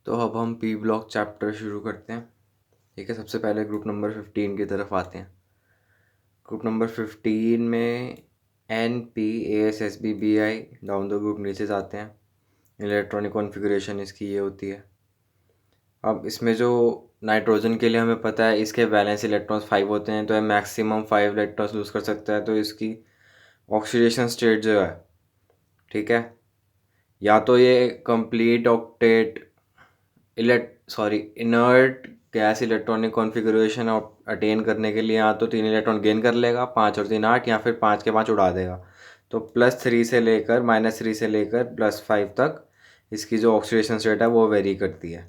तो अब हम पी ब्लॉक चैप्टर शुरू करते हैं। ठीक है, सबसे पहले ग्रुप नंबर 15 की तरफ आते हैं। ग्रुप नंबर 15 में N P A S S B B I down the group नीचे जाते हैं। इलेक्ट्रॉनिक कॉन्फ़िगरेशन इसकी ये होती है। अब इसमें जो नाइट्रोजन के लिए हमें पता है इसके वैलेंस इलेक्ट्रॉन्स 5 होते हैं, तो ये मैक्सिमम 5 इलेक्ट्रॉन्स लूज़ कर सकता है। तो इसकी ऑक्सीडेशन स्टेट जो है, ठीक है, या तो ये complete octet inert gas electronic configuration attain करने के लिए या तो 3 इलेक्ट्रॉन गेन कर लेगा, 5 और 3 8, या फिर 5 के 5 उड़ा देगा। तो +3 से लेकर -3 से लेकर +5 तक इसकी जो ऑक्सीडेशन स्टेट है वो वेरी करती है।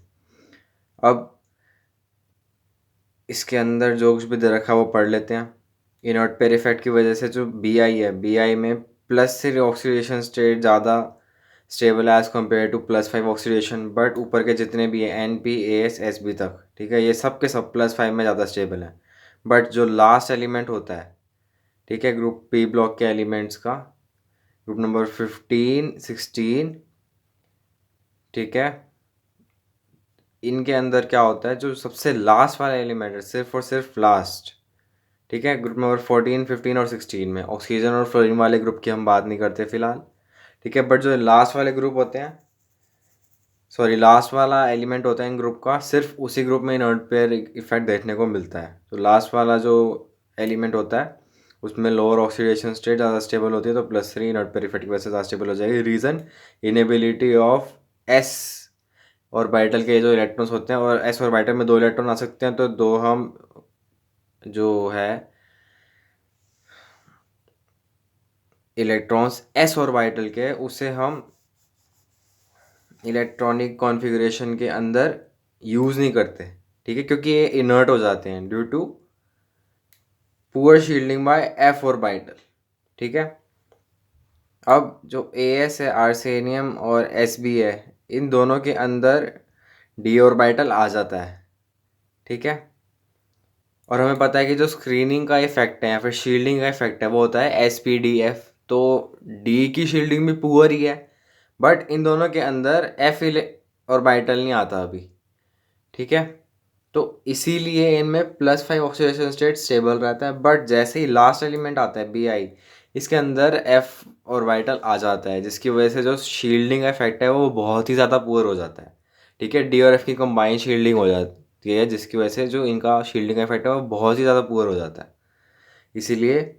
अब इसके अंदर जो कुछ भी दे रखा है वो पढ़ लेते हैं। इनर्ट पेयर इफेक्ट की वजह से जो BI है, BI में +3 ऑक्सीडेशन स्टेट ज़्यादा स्टेबल है as compare to +5 oxidation. But ऊपर के जितने भी हैं NP AS SB तक, ठीक है, ये सब के सब +5 में ज़्यादा स्टेबल हैं। बट जो लास्ट एलिमेंट होता है, ठीक है, ग्रुप P ब्लॉक के एलिमेंट्स का, ग्रुप नंबर 15 16, ठीक है, इनके अंदर क्या होता है, जो सबसे लास्ट वाला एलिमेंट है, सिर्फ और सिर्फ लास्ट, ठीक है, ग्रुप नंबर 14 15 और 16 में ऑक्सीजन और फ्लोरीन वाले ग्रुप की हम बात नहीं करते फिलहाल, ठीक है। बट जो लास्ट वाले ग्रुप होते हैं, लास्ट वाला एलिमेंट होता है इन ग्रुप का, सिर्फ उसी ग्रुप में इनर्ट पेयर इफेक्ट देखने को मिलता है। तो लास्ट वाला जो एलिमेंट होता है उसमें लोअर ऑक्सीडेशन स्टेट ज़्यादा स्टेबल होती है, तो +3 इनर्ट पेयर इफेक्ट की वजह से ज़्यादा स्टेबल हो जाएगी। Reason, inability of S orbital के जो इलेक्ट्रॉन्स होते हैं, और एस ऑर्बिटल में 2 इलेक्ट्रॉन आ सकते हैं, तो 2 हम जो है इलेक्ट्रॉन्स एस ऑर्बिटल के, उसे हम इलेक्ट्रॉनिक कॉन्फ़िगरेशन के अंदर यूज़ नहीं करते, ठीक है, क्योंकि ये इनर्ट हो जाते हैं due to poor shielding by F orbital, ठीक है। अब जो AS है, आर्सेनियम, और SB है, इन दोनों के अंदर डी ऑर्बिटल आ जाता है, ठीक है। और हमें पता है कि जो स्क्रीनिंग का इफेक्ट है या फिर शील्डिंग का इफेक्ट है वो होता है SPDF। तो D की शील्डिंग भी पुअर ही है, बट इन दोनों के अंदर F ऑर्बिटल नहीं आता अभी, ठीक है। तो इसीलिए इनमें +5 ऑक्सीडेशन स्टेट स्टेबल रहता है। बट जैसे ही लास्ट एलिमेंट आता है BI, इसके अंदर F ऑर्बिटल आ जाता है, जिसकी वजह से जो शील्डिंग का इफेक्ट है वो बहुत ही ज़्यादा पुअर हो जाता है, ठीक है। D और F की कंबाइन शील्डिंग हो जाती है, जिसकी वजह से जो इनका शील्डिंग का इफेक्ट है वो बहुत ही ज़्यादा पुअर हो जाता है। इसीलिए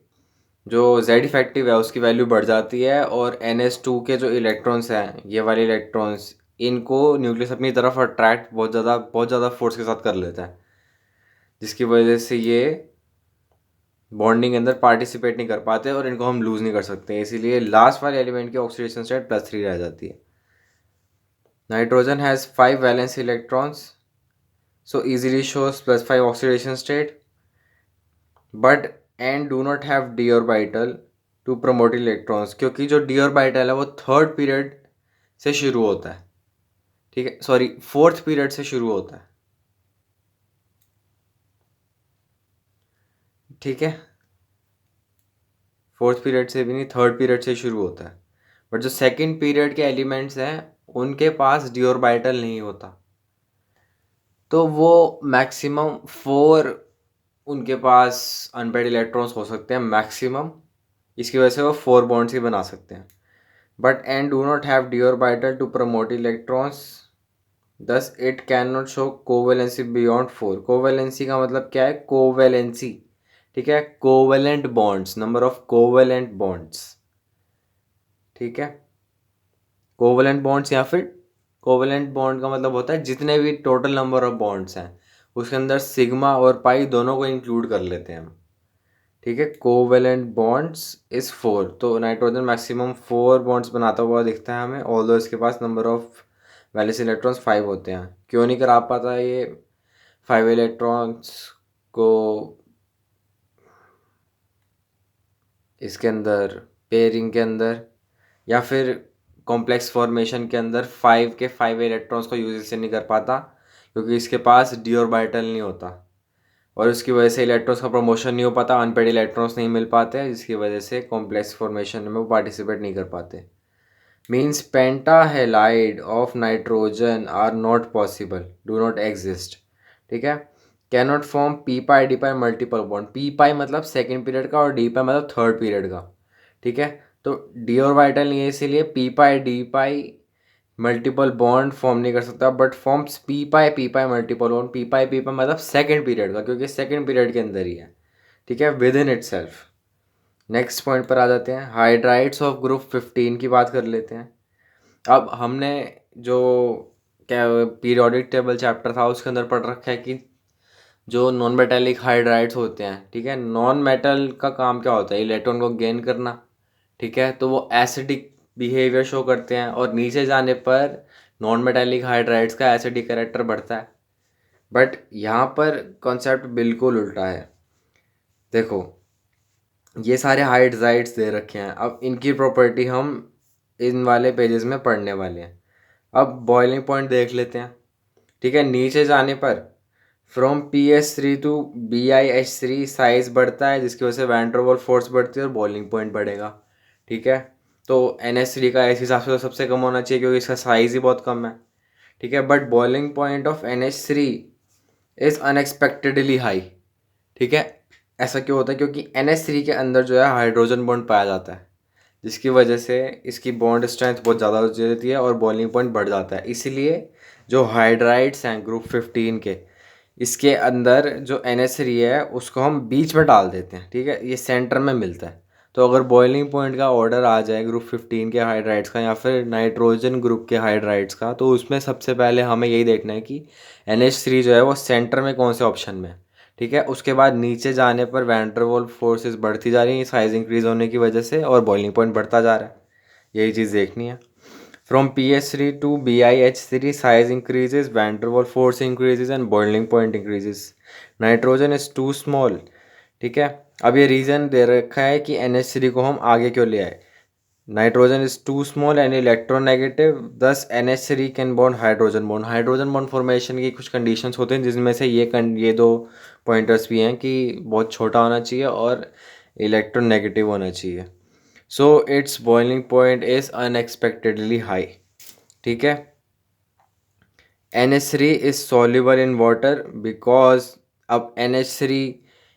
जो Z इफेक्टिव है उसकी वैल्यू बढ़ जाती है, और NH2 के जो इलेक्ट्रॉन्स हैं, ये वाले इलेक्ट्रॉन्स, इनको न्यूक्लियस अपनी तरफ अट्रैक्ट बहुत ज़्यादा फोर्स के साथ कर लेता है, जिसकी वजह से ये बॉन्डिंग के अंदर पार्टिसिपेट नहीं कर पाते और इनको हम लूज़ नहीं कर सकते। इसीलिए लास्ट वाले एलिमेंट की ऑक्सीडेशन स्टेट +3 रह जाती है। Nitrogen has 5 valence electrons, so easily shows +5 oxidation state, but N do not have D orbital to promote electrons, क्योंकि जो डी ऑर्बिटल है वो थर्ड पीरियड से शुरू होता है, ठीक है, फोर्थ पीरियड से शुरू होता है, ठीक है। फोर्थ पीरियड से भी नहीं, थर्ड पीरियड से शुरू होता है। बट जो सेकंड पीरियड के एलिमेंट्स हैं उनके पास डी ऑर्बिटल नहीं होता, तो वो मैक्सिमम 4 उनके पास अनपेड इलेक्ट्रॉन्स हो सकते हैं मैक्सिमम। इसकी वजह से वो 4 बॉन्ड्स ही बना सकते हैं। But N do not have D orbital to promote electrons, thus it can not show covalency beyond 4। Covalency का मतलब क्या है? कोवेलेंसी, ठीक है, covalent bonds, number of covalent bonds, ठीक है। कोवेलेंट बॉन्ड्स या फिर कोवेलेंट बॉन्ड का मतलब होता है जितने भी टोटल नंबर ऑफ बॉन्ड्स हैं उसके अंदर सिग्मा और पाई दोनों को इंक्लूड कर लेते हैं हम, ठीक है। कोवेलेंट बॉन्ड्स इज 4, तो नाइट्रोजन मैक्सिमम 4 बॉन्ड्स बनाता हुआ दिखता है हमें, ऑल्दो इसके पास नंबर ऑफ वैलेंस इलेक्ट्रॉन्स 5 होते हैं। क्यों नहीं करा पाता ये 5 इलेक्ट्रॉन्स को इसके अंदर पेयरिंग के अंदर, या फिर कॉम्प्लेक्स फॉर्मेशन के अंदर 5 के 5 इलेक्ट्रॉन्स को यूज इससे नहीं कर पाता, क्योंकि इसके पास डी ऑर्बिटल नहीं होता, और उसकी वजह से इलेक्ट्रॉन्स का प्रमोशन नहीं हो पाता, अनपेड इलेक्ट्रॉन्स नहीं मिल पाते, जिसकी वजह से कॉम्प्लेक्स फॉर्मेशन में वो पार्टिसिपेट नहीं कर पाते। Means pentahalide of nitrogen are not possible, do not exist, ठीक है। Cannot form P pi D pi multiple bond, P pi मतलब सेकेंड पीरियड का और डी पाई मतलब थर्ड पीरियड का, ठीक है। तो डी ऑर्बिटल नहीं है, इसीलिए P pi D pi multiple bond form नहीं कर सकता, but forms P pi multiple bond, P pi मतलब सेकेंड पीरियड का, क्योंकि सेकेंड पीरियड के अंदर ही है, ठीक है, with in it self. Next point पर आ जाते हैं, हाइड्राइड्स ऑफ ग्रुप 15 की बात कर लेते हैं। अब हमने जो क्या पीरियोडिक टेबल चैप्टर था उसके अंदर पढ़ रखा है कि जो नॉन मेटेलिक हाइड्राइड्स होते हैं, ठीक है, नॉन मेटल का काम क्या होता है, इलेक्ट्रॉन को गेन करना, ठीक है, तो वो एसिडिक बिहेवियर शो करते हैं और नीचे जाने पर नॉन मेटेलिक हाइड्राइड्स का एसिडिक कैरेक्टर बढ़ता है। बट यहाँ पर कॉन्सेप्ट बिल्कुल उल्टा है। देखो, ये सारे हाइड्राइड्स दे रखे हैं, अब इनकी प्रॉपर्टी हम इन वाले पेजेस में पढ़ने वाले हैं। अब बॉइलिंग पॉइंट देख लेते हैं, ठीक है। नीचे जाने पर from PH3 to BiH3 size बढ़ता है, जिसकी वजह से वैन डर वाल्स फोर्स बढ़ती है और बॉइलिंग पॉइंट बढ़ेगा, ठीक है। तो NH3 का इस हिसाब से तो सबसे कम होना चाहिए क्योंकि इसका साइज ही बहुत कम है, ठीक है। But boiling point of NH3 is unexpectedly high, ठीक है। ऐसा क्यों होता है, क्योंकि NH3 के अंदर जो है हाइड्रोजन बॉन्ड पाया जाता है, जिसकी वजह से इसकी बॉन्ड स्ट्रेंथ बहुत ज़्यादा हो जाती है और बॉइलिंग पॉइंट बढ़ जाता है। इसीलिए जो हाइड्राइड्स हैं ग्रुप 15 के, इसके अंदर जो NH3 है उसको हम बीच में डाल देते हैं, ठीक है, ये सेंटर में मिलता है। तो अगर बॉइलिंग पॉइंट का ऑर्डर आ जाए ग्रुप 15 के हाइड्राइड्स का या फिर नाइट्रोजन ग्रुप के हाइड्राइड्स का, तो उसमें सबसे पहले हमें यही देखना है कि NH3 जो है वो सेंटर में कौन से ऑप्शन में है, ठीक है। उसके बाद नीचे जाने पर वैन डर वाल्स फोर्सेस बढ़ती जा रही हैं साइज इंक्रीज होने की वजह से और बॉइलिंग पॉइंट बढ़ता जा रहा है, यही चीज़ देखनी है। From PH3 to BiH3 size increases, van der Waals force increases and boiling point increases. Nitrogen is too small, ठीक है। अब ये रीज़न दे रखा है कि NH3 को हम आगे क्यों ले आए। Nitrogen is too small and electronegative, thus NH3 can bond hydrogen bond. Hydrogen bond formation की कुछ कंडीशंस होते हैं जिसमें से ये दो पॉइंटर्स भी हैं कि बहुत छोटा होना चाहिए और इलेक्ट्रोनेगेटिव होना चाहिए। So it's boiling point is unexpectedly high, ठीक है। NH3 is soluble in water because, अब NH3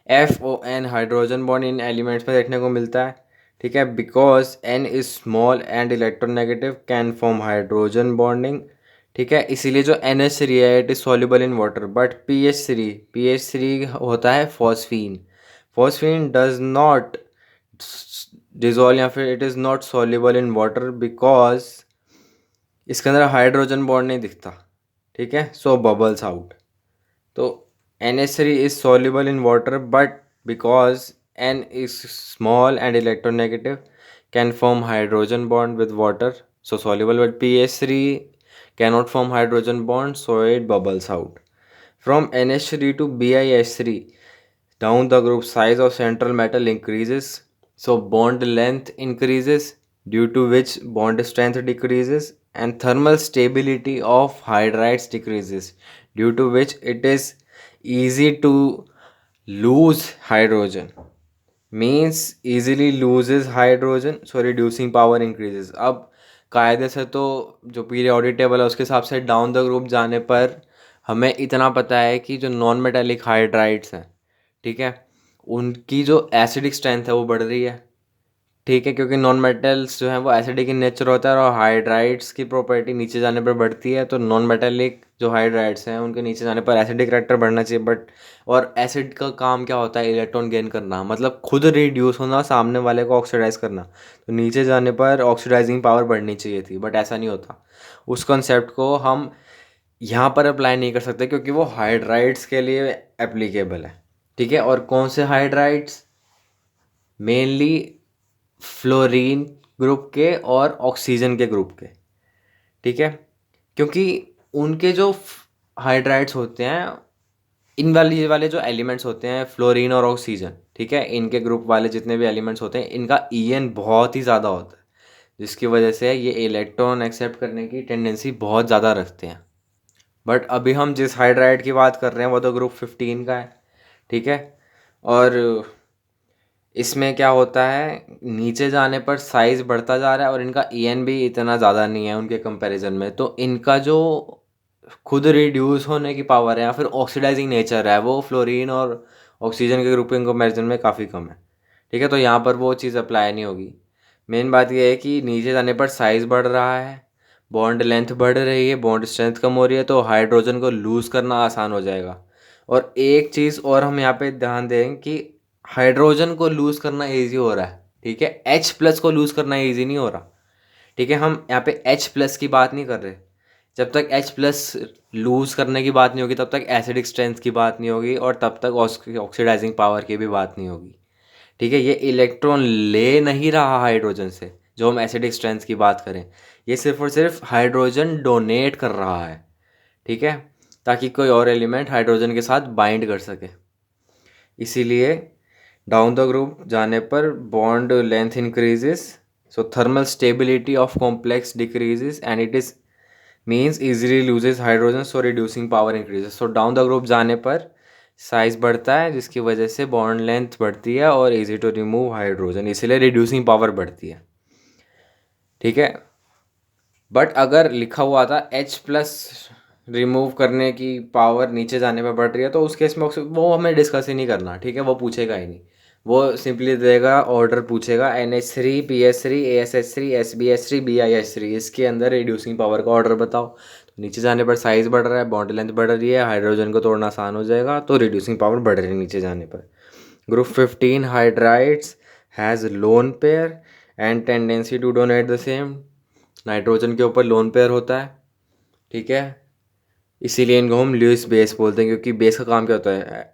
FON hydrogen bond in elements में देखने को मिलता है, ठीक है। Because N is small and electronegative can form hydrogen bonding, ठीक है। इसीलिए जो NH3 है it is soluble in water. But PH3 होता है phosphine. Phosphine does not dissolve या फिर it is not soluble in water because इसके अंदर हाइड्रोजन बॉन्ड नहीं दिखता, ठीक है। सो बबल्स आउट। तो NH3 is soluble in water but because N is small and electronegative can form hydrogen bond with water, so soluble, but PH3 cannot form hydrogen bond, so it bubbles out. From NH3 to BiH3, down the group size of central metal increases, so bond length increases, due to which bond strength decreases, and thermal stability of hydrides decreases, due to which it is easy to lose hydrogen, means easily loses hydrogen, so reducing power increases. अब कायदे से तो जो periodic table है उसके हिसाब से down the group जाने पर हमें इतना पता है कि जो नॉन मेटेलिक हाइड्राइड्स हैं, ठीक है, उनकी जो एसिडिक स्ट्रेंथ है वो बढ़ रही है, ठीक है, क्योंकि नॉन मेटल्स जो है वो एसिडिक इन नेचर होता है और हाइड्राइड्स की प्रॉपर्टी नीचे जाने पर बढ़ती है। तो नॉन मेटेलिक जो हाइड्राइड्स हैं उनके नीचे जाने पर एसिडिक करेक्टर बढ़ना चाहिए, बट और एसिड का काम क्या होता है, इलेक्ट्रॉन गेन करना, मतलब खुद रिड्यूस होना, सामने वाले को ऑक्सीडाइज करना। तो नीचे जाने पर ऑक्सीडाइजिंग पावर बढ़नी चाहिए थी, बट ऐसा नहीं होता। उस कॉन्सेप्ट को हम यहाँ पर अप्लाई नहीं कर सकते क्योंकि वो हाइड्राइड्स के लिए एप्लीकेबल है, ठीक है। और कौन से हाइड्राइड्स, मेनली फ्लोरीन ग्रुप के और ऑक्सीजन के ग्रुप के, ठीक है, क्योंकि उनके जो हाइड्राइड्स होते हैं, इन वाले जो एलिमेंट्स होते हैं फ्लोरीन और ऑक्सीजन, ठीक है, इनके ग्रुप वाले जितने भी एलिमेंट्स होते हैं इनका बहुत ही ज़्यादा होता है, जिसकी वजह से ये इलेक्ट्रॉन एक्सेप्ट करने की टेंडेंसी बहुत ज़्यादा रखते हैं। बट अभी हम जिस हाइड्राइड की बात कर रहे हैं वो तो ग्रुप 15 का है, ठीक है। और इसमें क्या होता है, नीचे जाने पर साइज़ बढ़ता जा रहा है और इनका EN भी इतना ज़्यादा नहीं है उनके कंपैरिजन में, तो इनका जो खुद रिड्यूस होने की पावर है या फिर ऑक्सीडाइजिंग नेचर है वो फ्लोरीन और ऑक्सीजन के ग्रुप के कंपैरिजन में काफ़ी कम है। ठीक है, तो यहाँ पर वो चीज़ अप्लाई नहीं होगी। मेन बात ये है कि नीचे जाने पर साइज़ बढ़ रहा है, बॉन्ड लेंथ बढ़ रही है, बॉन्ड स्ट्रेंथ कम हो रही है, तो हाइड्रोजन को लूज़ करना आसान हो जाएगा। और एक चीज़ और हम यहाँ पे ध्यान दें कि हाइड्रोजन को लूज़ करना ईजी हो रहा है, ठीक है, H+ को लूज़ करना ईजी नहीं हो रहा। ठीक है, हम यहाँ पे H+ की बात नहीं कर रहे। जब तक H+ लूज़ करने की बात नहीं होगी तब तक एसिडिक स्ट्रेंथ की बात नहीं होगी और तब तक ऑक्सीडाइजिंग पावर की भी बात नहीं होगी। ठीक है, ये इलेक्ट्रॉन ले नहीं रहा हाइड्रोजन से, जो हम एसिडिक स्ट्रेंथ की बात करें, ये सिर्फ और सिर्फ हाइड्रोजन डोनेट कर रहा है। ठीक है, ताकि कोई और एलिमेंट हाइड्रोजन के साथ बाइंड कर सके। इसीलिए डाउन द ग्रुप जाने पर bond length increases, so thermal stability of complex decreases and it is means easily loses hydrogen, so reducing power increases. So down the group जाने पर साइज बढ़ता है जिसकी वजह से बॉन्ड लेंथ बढ़ती है और इजी टू रिमूव हाइड्रोजन, इसलिए रिड्यूसिंग पावर बढ़ती है। ठीक है, बट अगर लिखा हुआ था H+ रिमूव करने की पावर नीचे जाने पर बढ़ रही है तो उस केस में वो हमें डिस्कस ही नहीं करना। ठीक है, वो पूछेगा ही नहीं, वो सिंपली देगा ऑर्डर पूछेगा NH3 PS3 ASH3 SbH3 BiH3, इसके अंदर रिड्यूसिंग पावर का ऑर्डर बताओ। तो नीचे जाने पर साइज बढ़ रहा है, बॉन्ड लेंथ बढ़ रही है, हाइड्रोजन को तोड़ना आसान हो जाएगा, तो रिड्यूसिंग पावर बढ़ रही है नीचे जाने पर। Group 15 hydrides has lone pair and tendency to donate the same. Nitrogen के ऊपर लोन पेयर होता है। ठीक है, इसीलिए इनको हम ल्यूइस बेस बोलते हैं, क्योंकि बेस का काम क्या होता है,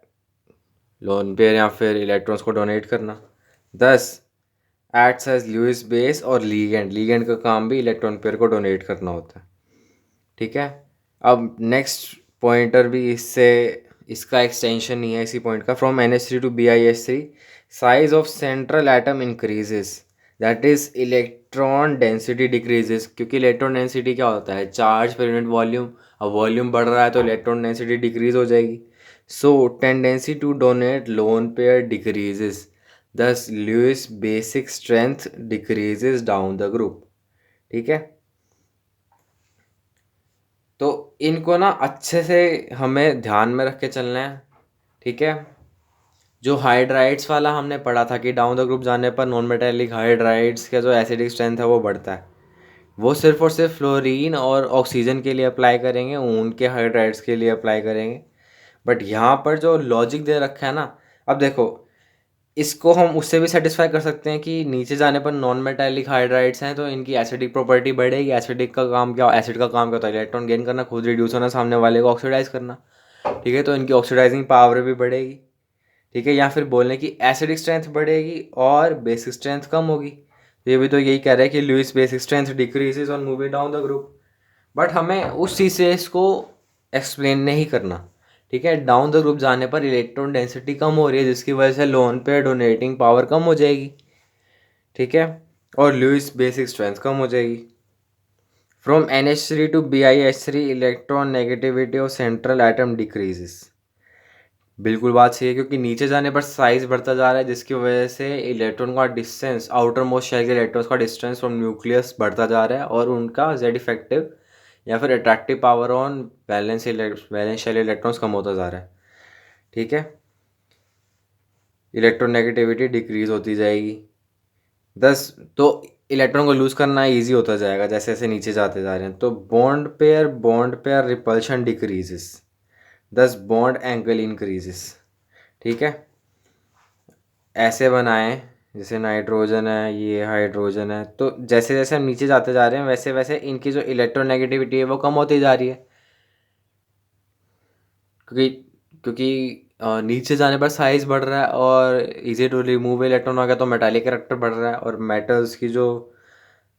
लोन पेयर या फिर इलेक्ट्रॉन्स को डोनेट करना। 10 एक्ट्स एज ल्यूइस बेस और लीगेंड, लीगेंड का काम भी इलेक्ट्रॉन पेयर को डोनेट करना होता है। ठीक है, अब नेक्स्ट पॉइंटर भी इससे इसका एक्सटेंशन ही है इसी पॉइंट का। From NH3 to BiH3 size of central atom increases, that is electron density decreases. क्योंकि इलेक्ट्रॉन डेंसिटी क्या होता है, चार्ज पर यूनिट वॉल्यूम। अब वॉल्यूम बढ़ रहा है तो इलेक्ट्रॉन डेंसिटी डिक्रीज हो जाएगी। So tendency to donate lone pair decreases, thus Lewis basic strength decreases down the group. ठीक है, तो इनको ना अच्छे से हमें ध्यान में रख के चलना है। ठीक है, जो हाइड्राइड्स वाला हमने पढ़ा था कि डाउन द ग्रुप जाने पर नॉन मेटेलिक हाइड्राइड्स का जो एसिडिक स्ट्रेंथ है वो बढ़ता है, वो सिर्फ और सिर्फ फ्लोरीन और ऑक्सीजन के लिए अप्लाई करेंगे, उनके हाइड्राइड्स के लिए अप्लाई करेंगे। बट यहाँ पर जो लॉजिक दे रखा है ना, अब देखो, इसको हम उससे भी सेटिस्फाई कर सकते हैं कि नीचे जाने पर नॉन मेटालिक हाइड्राइड्स हैं तो इनकी एसिडिक प्रॉपर्टी बढ़ेगी। एसिडिक का काम क्या, एसिड का काम क्या होता है, इलेक्ट्रॉन गेन करना, खुद रिड्यूस होना, सामने वाले को ऑक्सीडाइज करना। ठीक है, तो इनकी ऑक्सीडाइजिंग पावर भी बढ़ेगी। ठीक है, या फिर बोलने की एसिडिक स्ट्रेंथ बढ़ेगी और बेसिक स्ट्रेंथ कम होगी। तो ये भी तो यही कह रहा है कि Lewis basic strength decreases on moving down the group. But हमें उस चीज़ से इसको एक्सप्लेन नहीं करना। ठीक है, डाउन द ग्रुप जाने पर इलेक्ट्रॉन डेंसिटी कम हो रही है जिसकी वजह से लोन पे डोनेटिंग पावर कम हो जाएगी। ठीक है, और लुईस बेसिक स्ट्रेंथ कम हो जाएगी। From NH3 to BiH3 electron negativity of central atom decreases. बिल्कुल बात सही है, क्योंकि नीचे जाने पर साइज बढ़ता जा रहा है जिसकी वजह से इलेक्ट्रॉन का डिस्टेंस, आउटर मोस्ट शेल के इलेक्ट्रॉन्स का डिस्टेंस फ्रॉम न्यूक्लियस बढ़ता जा रहा है और उनका जेड इफेक्टिव या फिर attractive power on valence shell electrons कम होता जा रहा है। ठीक है, इलेक्ट्रॉन नेगेटिविटी डिक्रीज होती जाएगी। 10 तो इलेक्ट्रॉन को लूज करना इजी होता जाएगा जैसे जैसे नीचे जाते जा रहे हैं। तो bond pair repulsion decreases, 10 bond angle increases. ठीक है, ऐसे बनाएं जैसे नाइट्रोजन है, ये हाइड्रोजन है, तो जैसे जैसे हम नीचे जाते जा रहे हैं वैसे वैसे इनकी जो इलेक्ट्रोनेगेटिविटी है वो कम होती जा रही है। क्योंकि क्योंकि नीचे जाने पर साइज बढ़ रहा है और इजी टू रिमूव इलेक्ट्रॉन हो गया, तो मेटालिक कैरेक्टर बढ़ रहा है और मेटल्स की जो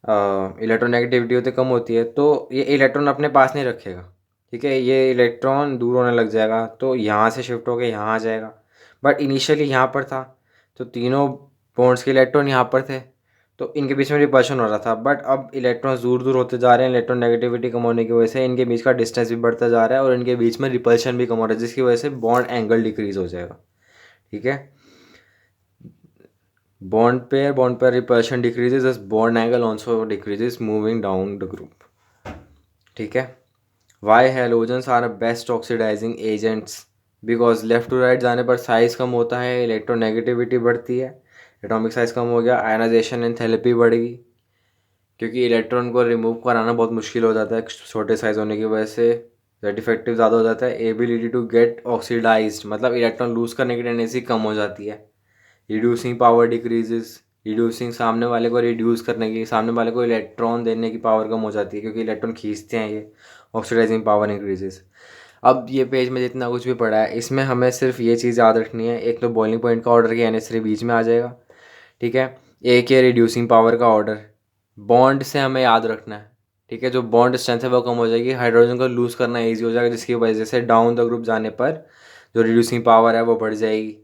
इलेक्ट्रोनेगेटिविटी होती है कम होती है, तो ये इलेक्ट्रॉन अपने पास नहीं रखेगा। ठीक है, ये इलेक्ट्रॉन दूर होने लग जाएगा, तो यहाँ से शिफ्ट होकर यहाँ आ जाएगा। बट इनिशियली यहाँ पर था तो तीनों बॉन्ड्स के इलेक्ट्रॉन यहाँ पर थे, तो इनके बीच में रिपल्शन हो रहा था। बट अब इलेक्ट्रॉन्स दूर दूर होते जा रहे हैं, इलेक्ट्रॉन नेगेटिविटी कम होने की वजह से इनके बीच का डिस्टेंस भी बढ़ता जा रहा है और इनके बीच में रिपल्शन भी कम हो रहा है जिसकी वजह से बॉन्ड एंगल डिक्रीज हो जाएगा। ठीक है, bond pair repulsion decreases thus bond angle also decreases moving down the group. ठीक है। Why halogens are best oxidising agents, because left to right जाने पर साइज कम होता है, इलेक्ट्रोनेगेटिविटी बढ़ती है, एटॉमिक साइज कम हो गया, आयनाइजेशन एंथैल्पी बढ़ेगी, क्योंकि इलेक्ट्रॉन को रिमूव कराना बहुत मुश्किल हो जाता है छोटे साइज होने की वजह से, दैट इफेक्टिव ज़्यादा हो जाता है, एबिलिटी टू गेट ऑक्सीडाइज्ड मतलब इलेक्ट्रॉन लूज करने की टेंडेंसी कम हो जाती है, रिड्यूसिंग पावर डिक्रीजेज, रिड्यूसिंग सामने वाले को रिड्यूस करने की, सामने वाले को इलेक्ट्रॉन देने की पावर कम हो जाती है क्योंकि इलेक्ट्रॉन खींचते हैं ये, ऑक्सीडाइजिंग पावर इंक्रीजेज। अब ये पेज में जितना कुछ भी पढ़ा है इसमें हमें सिर्फ ये चीज़ याद रखनी है, एक तो बॉइलिंग पॉइंट का ऑर्डर कि NH3 बीच में आ जाएगा, ठीक है। एक ये रिड्यूसिंग पावर का ऑर्डर, बॉन्ड से हमें याद रखना है, ठीक है। जो बॉन्ड स्ट्रेंथ है वो कम हो जाएगी, हाइड्रोजन को लूज़ करना ईजी हो जाएगा, जिसकी वजह से डाउन द ग्रुप जाने पर जो रिड्यूसिंग पावर है वो बढ़ जाएगी,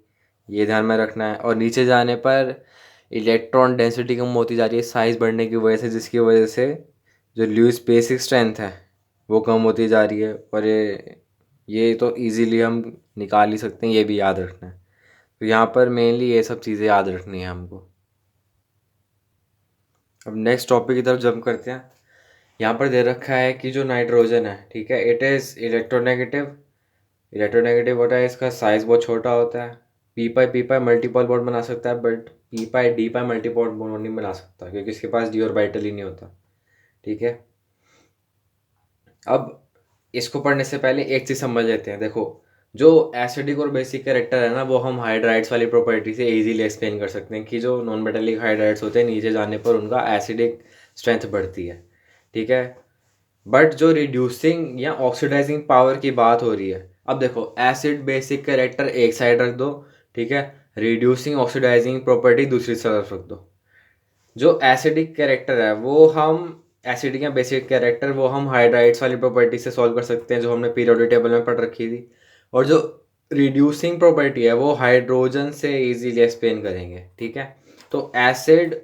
ये ध्यान में रखना है। और नीचे जाने पर इलेक्ट्रॉन डेंसिटी कम होती जा रही है साइज़ बढ़ने की वजह से, जिसकी वजह से जो लुईस बेसिक स्ट्रेंथ है वो कम होती जा रही है, और ये तो इजीली हम निकाल ही सकते हैं, ये भी याद रखना है। तो यहाँ पर मेनली ये सब चीज़ें याद रखनी है हमको। अब नेक्स्ट टॉपिक की तरफ जंप करते हैं। यहाँ पर दे रखा है कि जो नाइट्रोजन है, ठीक है, इट इज़ इलेक्ट्रोनेगेटिव। इलेक्ट्रोनेगेटिव होता है, इसका साइज़ बहुत छोटा होता है, पी पाई मल्टीपल बॉन्ड बना सकता है, but D pi multiple bond नहीं बना सकता क्योंकि इसके पास डी ऑर्बिटल ही नहीं होता, ठीक है। अब इसको पढ़ने से पहले एक चीज़ समझ लेते हैं। देखो, जो एसिडिक और बेसिक कैरेक्टर है ना, वो हम हाइड्राइड्स वाली प्रॉपर्टी से इजीली एक्सप्लेन कर सकते हैं कि जो नॉन मेटालिक हाइड्राइड्स होते हैं नीचे जाने पर उनका एसिडिक स्ट्रेंथ बढ़ती है, ठीक है। बट जो रिड्यूसिंग या ऑक्सीडाइजिंग पावर की बात हो रही है, अब देखो एसिड बेसिक कैरेक्टर एक साइड रख दो, ठीक है, रिड्यूसिंग ऑक्सीडाइजिंग प्रॉपर्टी दूसरी तरफ रख दो। जो एसिडिक कैरेक्टर है वो हम एसिडिक या बेसिक कैरेक्टर वो हम हाइड्राइड्स वाली प्रॉपर्टी से सॉल्व कर सकते हैं जो हमने पीरियोडिक टेबल में पढ़ रखी थी, और जो रिड्यूसिंग प्रॉपर्टी है वो हाइड्रोजन से इजीली एक्सप्लेन करेंगे, ठीक है। तो एसिड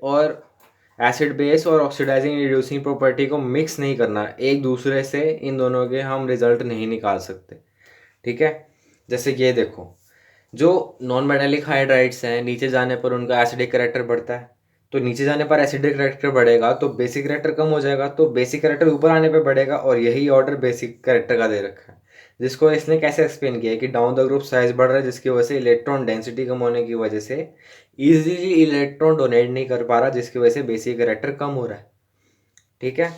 बेस और ऑक्सीडाइजिंग रिड्यूसिंग प्रॉपर्टी को मिक्स नहीं करना एक दूसरे से, इन दोनों के हम रिजल्ट नहीं निकाल सकते, ठीक है। जैसे ये देखो, जो नॉन मेटालिक हाइड्राइड्स हैं नीचे जाने पर उनका एसिडिक कैरेक्टर बढ़ता है, तो नीचे जाने पर एसिडिक कैरेक्टर बढ़ेगा तो बेसिक कैरेक्टर कम हो जाएगा, तो बेसिक कैरेक्टर ऊपर आने पर बढ़ेगा, और यही ऑर्डर बेसिक कैरेक्टर का दे रखा है, जिसको इसने कैसे एक्सप्लेन किया है कि डाउन द ग्रुप साइज बढ़ रहा है जिसकी वजह से इलेक्ट्रॉन डेंसिटी कम होने की वजह से इजीली इलेक्ट्रॉन डोनेट नहीं कर पा रहा, जिसकी वजह से बेसिक कैरेक्टर कम हो रहा है, ठीक है।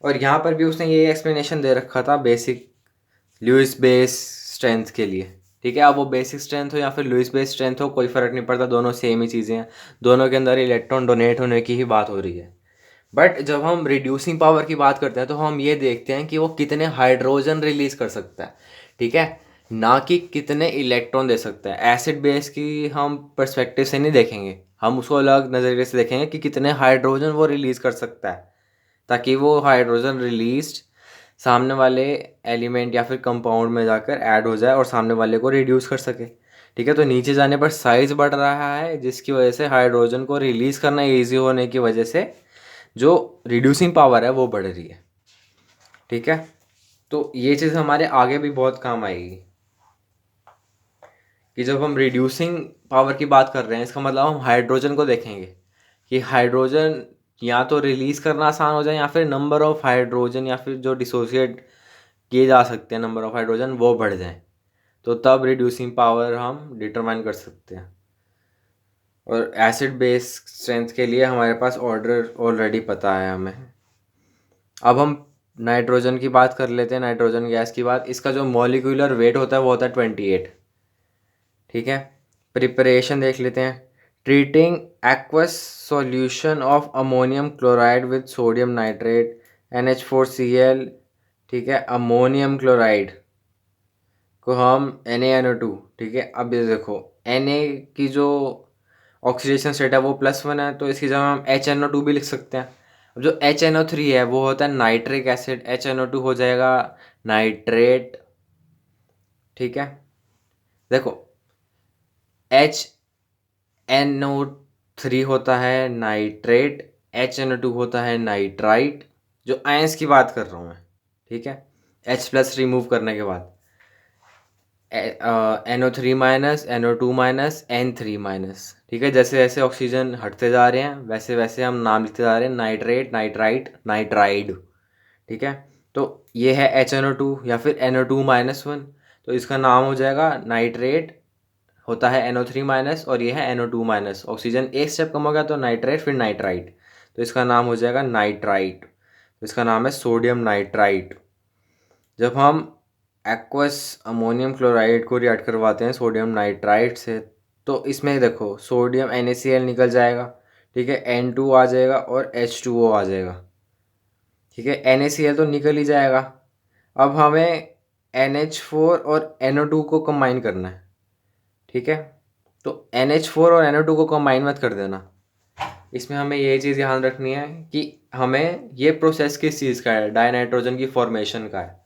और यहाँ पर भी उसने ये एक्सप्लेनेशन दे रखा था बेसिक लुईस बेस स्ट्रेंथ के लिए, ठीक है। अब वो बेसिक स्ट्रेंथ हो या फिर लुईस बेस स्ट्रेंथ हो कोई फ़र्क नहीं पड़ता, दोनों सेम ही चीज़ें हैं, दोनों के अंदर इलेक्ट्रॉन डोनेट होने की ही बात हो रही है। बट जब हम रिड्यूसिंग पावर की बात करते हैं तो हम ये देखते हैं कि वो कितने हाइड्रोजन रिलीज कर सकता है, ठीक है, ना कि कितने इलेक्ट्रॉन दे सकता है। एसिड बेस की हम पर्सपेक्टिव से नहीं देखेंगे, हम उसको अलग नज़रिए से देखेंगे कि कितने हाइड्रोजन वो रिलीज़ कर सकता है, ताकि वो हाइड्रोजन रिलीज्ड सामने वाले एलिमेंट या फिर कंपाउंड में जाकर ऐड हो जाए और सामने वाले को रिड्यूस कर सके, ठीक है। तो नीचे जाने पर साइज बढ़ रहा है जिसकी वजह से हाइड्रोजन को रिलीज़ करना इजी होने की वजह से जो रिड्यूसिंग पावर है वो बढ़ रही है, ठीक है। तो ये चीज़ हमारे आगे भी बहुत काम आएगी कि जब हम रिड्यूसिंग पावर की बात कर रहे हैं इसका मतलब हम हाइड्रोजन को देखेंगे कि हाइड्रोजन या तो रिलीज़ करना आसान हो जाए या फिर नंबर ऑफ़ हाइड्रोजन या फिर जो डिसोसिएट किए जा सकते हैं नंबर ऑफ़ हाइड्रोजन वो बढ़ जाएं, तो तब रिड्यूसिंग पावर हम डिटरमाइन कर सकते हैं। और एसिड बेस स्ट्रेंथ के लिए हमारे पास ऑर्डर ऑलरेडी पता है हमें। अब हम नाइट्रोजन की बात कर लेते हैं, नाइट्रोजन गैस की बात। इसका जो मॉलिक्यूलर वेट होता है वो होता है 28, ठीक है। प्रिपरेशन देख लेते हैं। Treating aqueous solution of ammonium chloride with sodium nitrate NH4Cl, ठीक है, अमोनियम क्लोराइड को हम Na2, ठीक है। अब ये देखो Na की जो ऑक्सीडेशन स्टेट है वो +1 है, तो इसकी जगह हम HNO2 भी लिख सकते हैं। अब जो HNO3 है वो होता है नाइट्रिक एसिड, HNO2 हो जाएगा नाइट्रेट, ठीक है। देखो HNO3 होता है नाइट्रेट, HNO2 होता है नाइट्राइट, जो आयंस की बात कर रहा हूँ मैं, ठीक है। H+ रिमूव करने के बाद NO3 minus NO2 minus N3 minus, ठीक है, जैसे जैसे ऑक्सीजन हटते जा रहे हैं वैसे वैसे हम नाम लिखते जा रहे हैं, नाइट्रेट, नाइट्राइट, नाइट्राइड। ठीक है, तो ये है HNO2 या फिर NO2-1, तो इसका नाम हो जाएगा नाइट्रेट, होता है NO3-, और ये है NO2-। ऑक्सीजन एक स्टेप कम हो गया तो नाइट्रेट, फिर नाइट्राइट, तो इसका नाम हो जाएगा नाइट्राइट। तो इसका नाम है सोडियम नाइट्राइट। जब हम एक्वस अमोनियम क्लोराइड को रिएक्ट करवाते हैं सोडियम नाइट्राइट से, तो इसमें देखो सोडियम NaCl निकल जाएगा, ठीक है, N2 आ जाएगा और H2O आ जाएगा। ठीक है, NaCl तो निकल ही जाएगा। अब हमें NH4 और NO2 को कंबाइन करना है। ठीक है, तो NH4 और NO2 को कंबाइन मत कर देना। इसमें हमें ये चीज़ ध्यान रखनी है कि हमें ये प्रोसेस किस चीज़ का है, डाइनाइट्रोजन की फॉर्मेशन का है।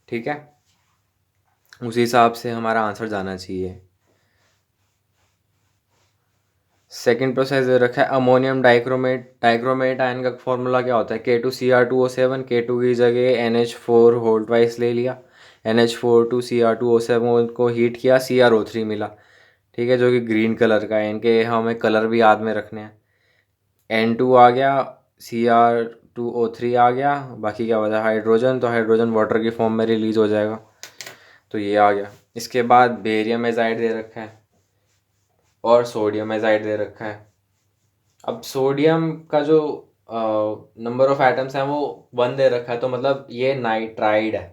ठीक है, उसी हिसाब से हमारा आंसर जाना चाहिए। सेकंड प्रोसेस दे रखा है अमोनियम डाइक्रोमेट। डाइक्रोमेट आयन का फॉर्मूला क्या होता है, K2Cr2O7, K2 की जगह NH4 होल ट्वाइस ले लिया, NH4 to Cr2O7 को हीट किया, CrO3 मिला। ठीक है, जो कि ग्रीन कलर का है, इनके हमें कलर भी याद में रखने हैं। N2 आ गया, Cr2O3 आ गया, बाकी क्या बचा हाइड्रोजन, तो हाइड्रोजन वाटर की फॉर्म में रिलीज हो जाएगा, तो ये आ गया। इसके बाद बेरियम एजाइड दे रखा है और सोडियम एजाइड दे रखा है। अब सोडियम का जो नंबर ऑफ एटम्स हैं वो 1 दे रखा है, तो मतलब ये नाइट्राइड है।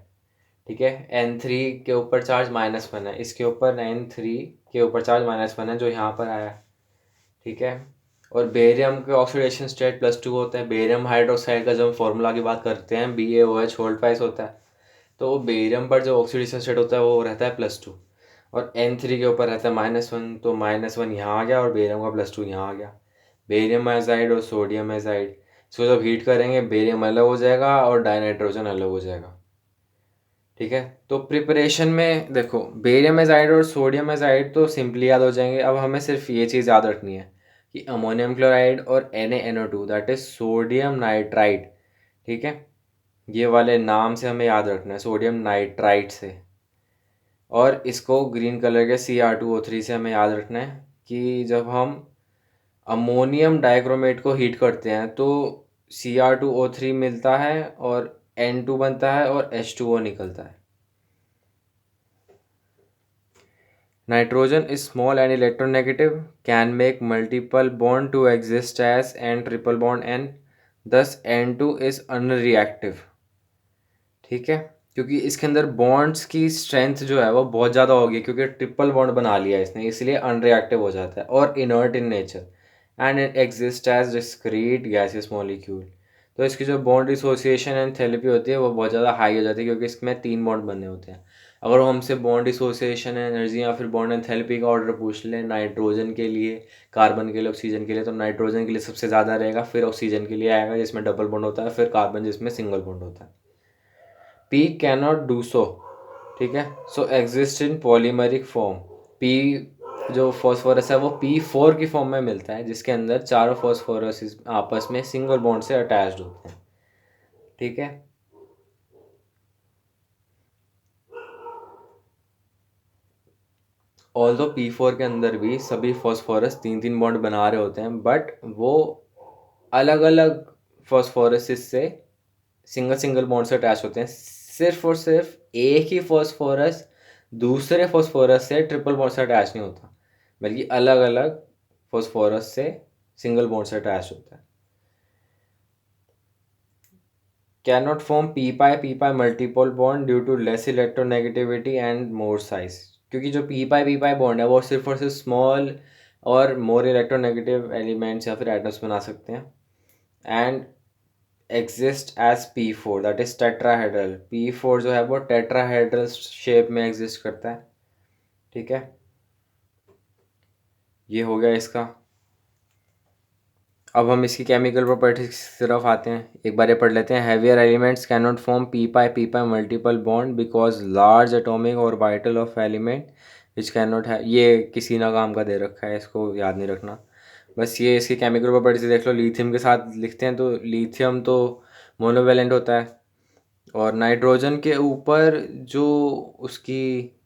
ठीक है, N3 के ऊपर चार्ज -1 है, इसके ऊपर N3 के ऊपर चार्ज -1 है जो यहाँ पर आया है। ठीक है, और बेरियम के ऑक्सीडेशन स्टेट +2 होता है। बेरियम हाइड्रोक्साइड का जब हम फॉर्मूला की बात करते हैं BaOH होल ट्वाइस होता है, तो बेरियम पर जो ऑक्सीडेशन स्टेट होता है वो रहता है +2, और N3 के ऊपर रहता है -1, तो -1 यहाँ आ गया और बेरियम का +2 यहाँ आ गया। बेरियम एजाइड और सोडियम एजाइड, इसको जब हीट करेंगे बेरियम अलग हो जाएगा और डाइनाइट्रोजन अलग हो जाएगा। ठीक है, तो प्रिपरेशन में देखो बेरियम एजाइड और सोडियम एजाइड तो सिंपली याद हो जाएंगे। अब हमें सिर्फ ये चीज़ याद रखनी है कि अमोनियम क्लोराइड और NaNO2 that is sodium nitrite. ठीक है, ये वाले नाम से हमें याद रखना है, सोडियम नाइट्राइट से। और इसको ग्रीन कलर के Cr2O3 से हमें याद रखना है कि जब हम अमोनियम डाइक्रोमेट को हीट करते हैं तो Cr2O3 मिलता है और N2 बनता है और H2O निकलता है। Nitrogen is small and electronegative, can make multiple bond to exist as N triple bond N, thus N2 is unreactive। ठीक है, क्योंकि इसके अंदर बॉन्ड्स की स्ट्रेंथ जो है वो बहुत ज़्यादा होगी, क्योंकि ट्रिपल बॉन्ड बना लिया इसने, इसलिए अनरिएक्टिव हो जाता है और inert in nature and it exist as discrete gaseous molecule. तो इसकी जो बॉन्ड डिसोसिएशन एंड थेरेपी होती है वो बहुत ज़्यादा हाई हो जाती है, क्योंकि इसमें 3 बॉन्ड बने होते हैं। अगर वो हमसे बॉन्ड डिसोसिएशन एनर्जी या फिर बॉन्ड एंड थेरेपी का ऑर्डर पूछ लें नाइट्रोजन के लिए, कार्बन के लिए, ऑक्सीजन के लिए, तो नाइट्रोजन के लिए सबसे ज़्यादा रहेगा, फिर ऑक्सीजन के लिए आएगा जिसमें डबल बॉन्ड होता है, फिर कार्बन जिसमें सिंगल बॉन्ड होता है। P cannot do so. ठीक है, so exist in polymeric form. P जो फॉस्फोरस है वो P4 की फॉर्म में मिलता है, जिसके अंदर चारों फॉस्फोरस आपस में सिंगल बॉन्ड से अटैच्ड होते हैं। ठीक है, ऑल्दो P4 के अंदर भी सभी फॉस्फोरस 3-3 बॉन्ड बना रहे होते हैं, बट वो अलग अलग फॉस्फोरसिस से सिंगल सिंगल बॉन्ड से अटैच होते हैं। सिर्फ और सिर्फ एक ही फॉस्फोरस दूसरे फॉस्फोरस से ट्रिपल बॉन्ड से अटैच नहीं होता, बल्कि अलग अलग फॉस्फोरस से सिंगल बॉन्ड से अटैच होता है। Cannot form P pi multiple bond due to less electronegativity and more size, क्योंकि जो पी पाई बॉन्ड है वो सिर्फ और सिर्फ स्मॉल और मोर इलेक्ट्रोनेगेटिव एलिमेंट्स या फिर एटम्स बना सकते हैं। And exist as P4 that is tetrahedral. P4 जो है वो टेट्राहेड्रल शेप में एग्जिस्ट करता है। ठीक है, ये हो गया इसका। अब हम इसकी केमिकल प्रॉपर्टीज की तरफ आते हैं, एक बार ये पढ़ लेते हैं। Heavier elements can not form P pi multiple bond because large atomic orbital of element which can not है। ये किसी ना काम का दे रखा है, इसको याद नहीं रखना, बस ये इसकी केमिकल प्रॉपर्टीज देख लो। लिथियम के साथ लिखते हैं तो लिथियम तो मोनोवेलेंट होता है, और नाइट्रोजन के ऊपर जो उसकी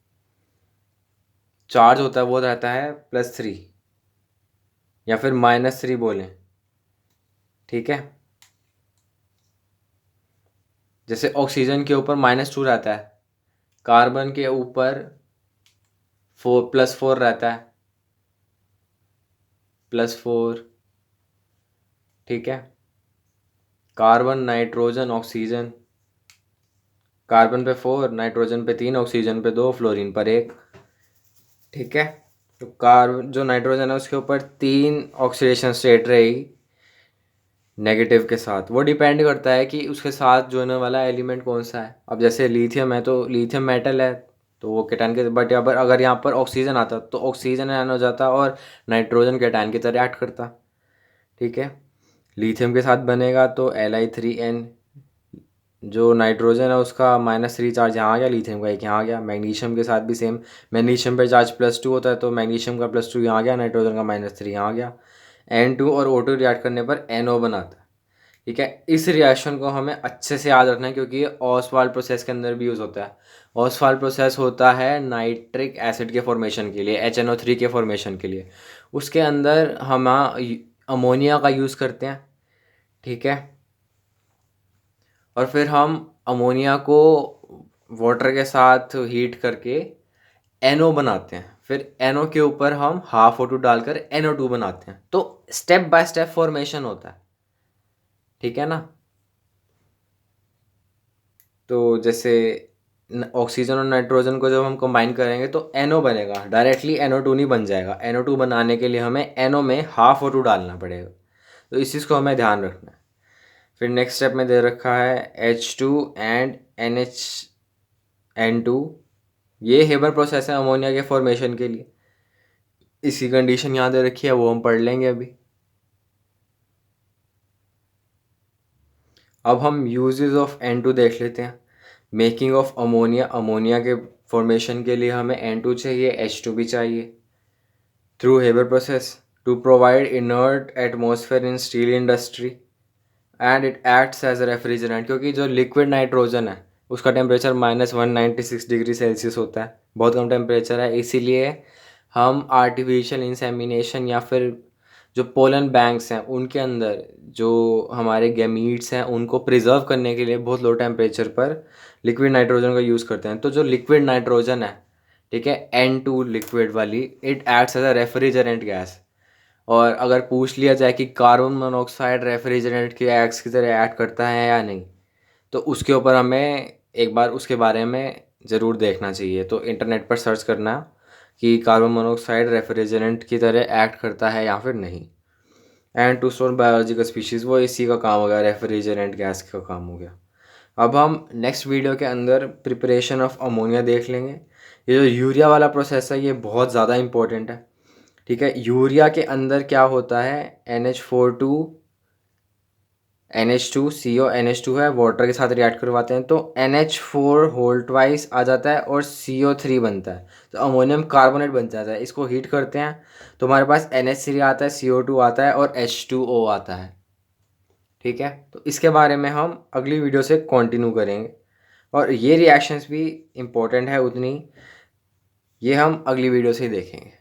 चार्ज होता है वो रहता है +3। या फिर -3 बोलें, ठीक है। जैसे ऑक्सीजन के ऊपर -2 रहता है, कार्बन के ऊपर 4+4 रहता है, +4, ठीक है। कार्बन, नाइट्रोजन, ऑक्सीजन, कार्बन पे 4, नाइट्रोजन पे 3, ऑक्सीजन पे 2, फ्लोरीन पर 1, ठीक है। तो कार्बन जो नाइट्रोजन है उसके ऊपर 3 ऑक्सीडेशन स्टेट रहेगी नेगेटिव के साथ। वो डिपेंड करता है कि उसके साथ जुड़ने वाला एलिमेंट कौन सा है। अब जैसे लिथियम है तो लिथियम मेटल है तो वो केटायन के, बट यहाँ पर अगर यहाँ पर ऑक्सीजन आता तो ऑक्सीजन आयन हो जाता और नाइट्रोजन केटायन की तरह एक्ट करता, ठीक है। लिथियम के साथ बनेगा तो Li3n, जो नाइट्रोजन है उसका -3 चार्ज यहाँ आ गया, लिथियम का 1 यहाँ आ गया। मैग्नीशियम के साथ भी सेम, मैग्नीशियम पे चार्ज +2 होता है तो मैग्नीशियम का +2 यहाँ आ गया, नाइट्रोजन का -3 यहाँ आ गया। N2 और O2 रिएक्ट करने पर NO बनाता है, ठीक है। इस रिएक्शन को हमें अच्छे से याद रखना है क्योंकि ये ऑसवाल्ड प्रोसेस के अंदर भी यूज़ होता है। ऑसवाल्ड प्रोसेस होता है नाइट्रिक एसिड के फॉर्मेशन के लिए, HNO3 के फॉर्मेशन के लिए। उसके अंदर हम अमोनिया का यूज़ करते हैं, ठीक है। और फिर हम अमोनिया को वाटर के साथ हीट करके NO बनाते हैं। फिर NO के ऊपर हम ½ O2 डालकर NO2 बनाते हैं। तो स्टेप बाय स्टेप फॉर्मेशन होता है, ठीक है ना। तो जैसे ऑक्सीजन और नाइट्रोजन को जब हम कंबाइन करेंगे तो NO बनेगा, डायरेक्टली NO2 नहीं बन जाएगा। NO2 बनाने के लिए हमें NO में ½ O2 डालना पड़ेगा। तो इस चीज़ को हमें ध्यान रखना है। फिर नेक्स्ट स्टेप में दे रखा है H2 एंड NHN2। ये हेबर प्रोसेस है अमोनिया के फॉर्मेशन के लिए। इसकी कंडीशन यहाँ दे रखी है, वो हम पढ़ लेंगे अभी। अब हम यूजेस ऑफ N2 देख लेते हैं। मेकिंग ऑफ अमोनिया, अमोनिया के फॉर्मेशन के लिए हमें N2 चाहिए, H2 भी चाहिए। Through Haber process to provide inert atmosphere in steel industry and it acts as a refrigerant, क्योंकि जो लिक्विड नाइट्रोजन है उसका टेम्परेचर -196 डिग्री सेल्सियस होता है, बहुत कम टेम्परेचर है। इसीलिए हम आर्टिफिशियल इंसेमिनेशन या फिर जो पोलन बैंक्स हैं उनके अंदर जो हमारे गैमीट्स हैं उनको प्रिजर्व करने के लिए बहुत लो टेम्परेचर पर लिक्विड नाइट्रोजन का यूज़ करते हैं। तो जो लिक्विड नाइट्रोजन है, ठीक है, N2 लिक्विड वाली, it acts as a refrigerant gas. और अगर पूछ लिया जाए कि कार्बन मोनोऑक्साइड रेफ्रिजरेंट के एक्स की तरह एक्ट करता है या नहीं, तो उसके ऊपर हमें एक बार उसके बारे में ज़रूर देखना चाहिए। तो इंटरनेट पर सर्च करना कि कार्बन मोनोऑक्साइड रेफ्रिजरेंट की तरह एक्ट करता है या फिर नहीं। And to store biological species, वो इसी का काम हो गया, रेफ्रिजरेंट गैस का काम हो गया। अब हम नेक्स्ट वीडियो के अंदर प्रिपरेशन ऑफ अमोनिया देख लेंगे। ये जो यूरिया वाला प्रोसेस है ये बहुत ज़्यादा इंपॉर्टेंट है, ठीक है। यूरिया के अंदर क्या होता है, NH2CO NH2 है, वाटर के साथ रिएक्ट करवाते हैं तो NH4 होल ट्वाइस आ जाता है और CO3 बनता है, तो अमोनियम कार्बोनेट बन जाता है। इसको हीट करते हैं तो हमारे पास NH3 आता है, CO2 आता है और H2O आता है, ठीक है। तो इसके बारे में हम अगली वीडियो से कंटिन्यू करेंगे और ये रिएक्शंस भी इम्पोर्टेंट है उतनी, ये हम अगली वीडियो से ही देखेंगे।